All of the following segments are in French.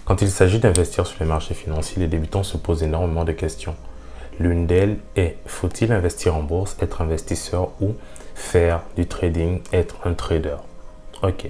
Quand il s'agit d'investir sur les marchés financiers, les débutants se posent énormément de questions. L'une d'elles est, faut-il investir en bourse, être investisseur ou faire du trading, être un trader? Ok.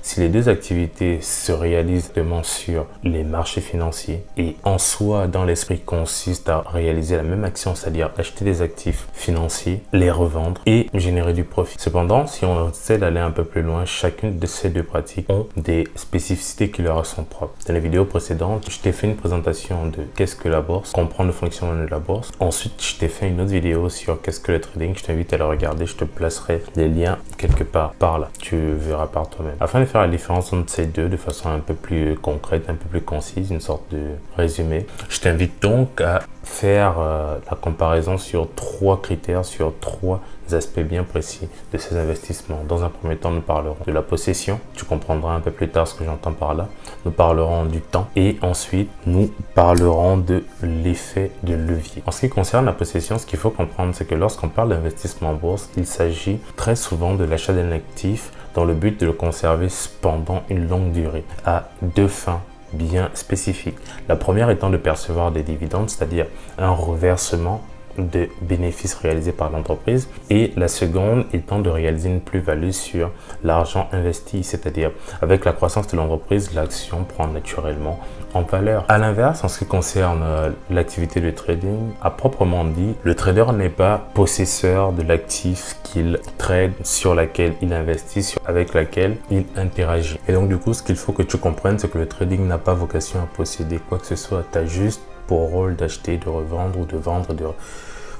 Si les deux activités se réalisent directement sur les marchés financiers et en soi, dans l'esprit, consiste à réaliser la même action, c'est-à-dire acheter des actifs financiers, les revendre et générer du profit. Cependant, si on essaie d'aller un peu plus loin, chacune de ces deux pratiques ont des spécificités qui leur sont propres. Dans les vidéos précédentes, je t'ai fait une présentation de qu'est-ce que la bourse, comprendre le fonctionnement de la bourse. Ensuite, je t'ai fait une autre vidéo sur qu'est-ce que le trading. Je t'invite à la regarder, je te placerai les liens quelque part par là. Tu verras par toi-même. Afin de faire la différence entre ces deux de façon un peu plus concrète, un peu plus concise, une sorte de résumé, je t'invite donc à faire la comparaison sur trois critères, sur trois aspects bien précis de ces investissements. Dans un premier temps, nous parlerons de la possession. Tu comprendras un peu plus tard ce que j'entends par là. Nous parlerons du temps et ensuite, nous parlerons de l'effet de levier. En ce qui concerne la possession, ce qu'il faut comprendre, c'est que lorsqu'on parle d'investissement en bourse, il s'agit très souvent de l'achat d'un actif dans le but de le conserver pendant une longue durée, à deux fins bien spécifiques. La première étant de percevoir des dividendes, c'est-à-dire un reversement de bénéfices réalisés par l'entreprise, et la seconde étant de réaliser une plus-value sur l'argent investi, c'est-à-dire avec la croissance de l'entreprise, l'action prend naturellement en valeur. À l'inverse, en ce qui concerne l'activité de trading, à proprement dit, le trader n'est pas possesseur de l'actif qu'il trade, sur laquelle il investit, avec laquelle il interagit. Et donc du coup, ce qu'il faut que tu comprennes, c'est que le trading n'a pas vocation à posséder quoi que ce soit. Tu as juste pour rôle d'acheter, de revendre ou de vendre, de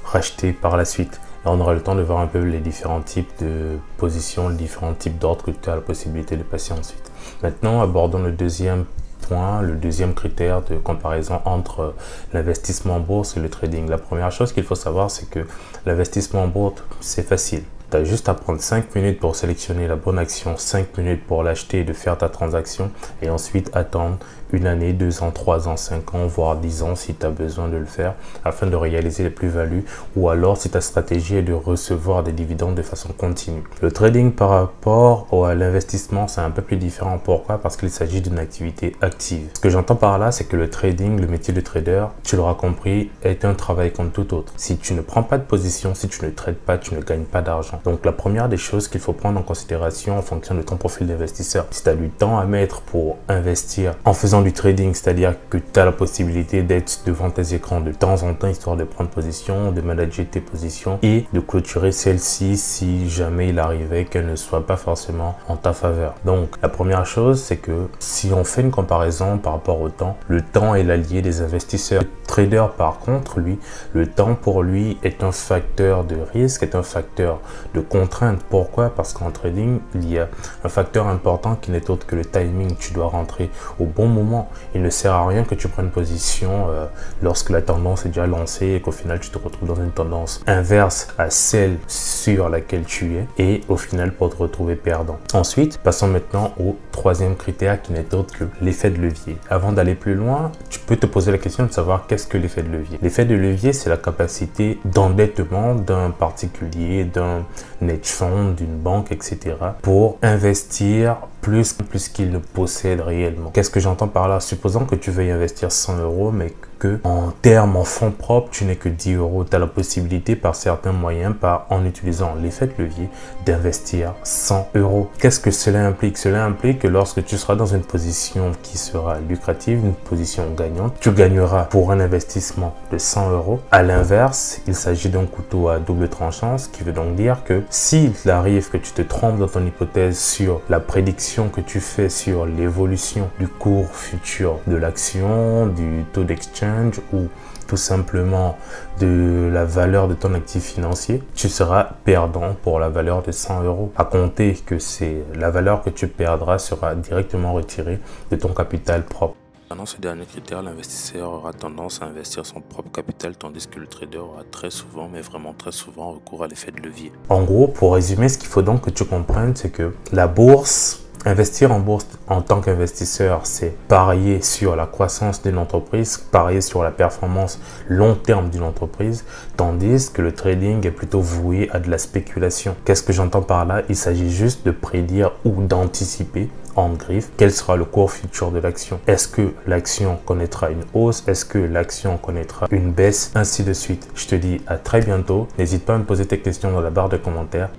racheter par la suite. Et on aura le temps de voir un peu les différents types de positions, les différents types d'ordres que tu as la possibilité de passer ensuite. Maintenant, abordons le deuxième point, le deuxième critère de comparaison entre l'investissement en bourse et le trading. La première chose qu'il faut savoir, c'est que l'investissement en bourse, c'est facile. Tu as juste à prendre 5 minutes pour sélectionner la bonne action, 5 minutes pour l'acheter et de faire ta transaction, et ensuite attendre une année, 2 ans, 3 ans, 5 ans, voire 10 ans si tu as besoin de le faire afin de réaliser les plus-values, ou alors si ta stratégie est de recevoir des dividendes de façon continue. Le trading par rapport à l'investissement, c'est un peu plus différent. Pourquoi? Parce qu'il s'agit d'une activité active. Ce que j'entends par là, c'est que le trading, le métier de trader, tu l'auras compris, est un travail comme tout autre. Si tu ne prends pas de position, si tu ne trades pas, tu ne gagnes pas d'argent. Donc la première des choses qu'il faut prendre en considération en fonction de ton profil d'investisseur, si tu as du temps à mettre pour investir en faisant du trading, c'est-à-dire que tu as la possibilité d'être devant tes écrans de temps en temps, histoire de prendre position, de manager tes positions et de clôturer celle-ci si jamais il arrivait qu'elle ne soit pas forcément en ta faveur. Donc la première chose, c'est que si on fait une comparaison par rapport au temps, le temps est l'allié des investisseurs. Le trader par contre, lui, le temps pour lui est un facteur de risque, est un facteur de contrainte. Pourquoi? Parce qu'en trading, il y a un facteur important qui n'est autre que le timing. Tu dois rentrer au bon moment. Il ne sert à rien que tu prennes position lorsque la tendance est déjà lancée et qu'au final tu te retrouves dans une tendance inverse à celle sur laquelle tu es, et au final pour te retrouver perdant. Ensuite, passons maintenant au troisième critère qui n'est autre que l'effet de levier. Avant d'aller plus loin, tu peux te poser la question de savoir qu'est-ce que l'effet de levier. L'effet de levier, c'est la capacité d'endettement d'un particulier, d'un hedge fund, d'une banque, etc. pour investir plus qu'il ne possède réellement. Qu'est-ce que j'entends par là? Supposons que tu veuilles investir 100 euros, mais que en termes, en fonds propres, tu n'es que 10 euros. Tu as la possibilité par certains moyens, en utilisant l'effet de levier, d'investir 100 euros. Qu'est-ce que cela implique? Cela implique que lorsque tu seras dans une position qui sera lucrative, une position gagnante, tu gagneras pour un investissement de 100 euros. À l'inverse, il s'agit d'un couteau à double tranchant, ce qui veut donc dire que s'il arrive que tu te trompes dans ton hypothèse sur la prédiction que tu fais sur l'évolution du cours futur de l'action, du taux d'exchange ou tout simplement de la valeur de ton actif financier, tu seras perdant pour la valeur de 100 euros. À compter que c'est la valeur que tu perdras sera directement retirée de ton capital propre. Pendant ce dernier critère, l'investisseur aura tendance à investir son propre capital, tandis que le trader aura très souvent, mais vraiment très souvent, recours à l'effet de levier. En gros, pour résumer, ce qu'il faut donc que tu comprennes, c'est que la bourse, investir en bourse en tant qu'investisseur, c'est parier sur la croissance d'une entreprise, parier sur la performance long terme d'une entreprise, tandis que le trading est plutôt voué à de la spéculation. Qu'est-ce que j'entends par là? Il s'agit juste de prédire ou d'anticiper en griffe. Quel sera le cours futur de l'action? Est-ce que l'action connaîtra une hausse? Est-ce que l'action connaîtra une baisse? Ainsi de suite. Je te dis à très bientôt. N'hésite pas à me poser tes questions dans la barre de commentaires.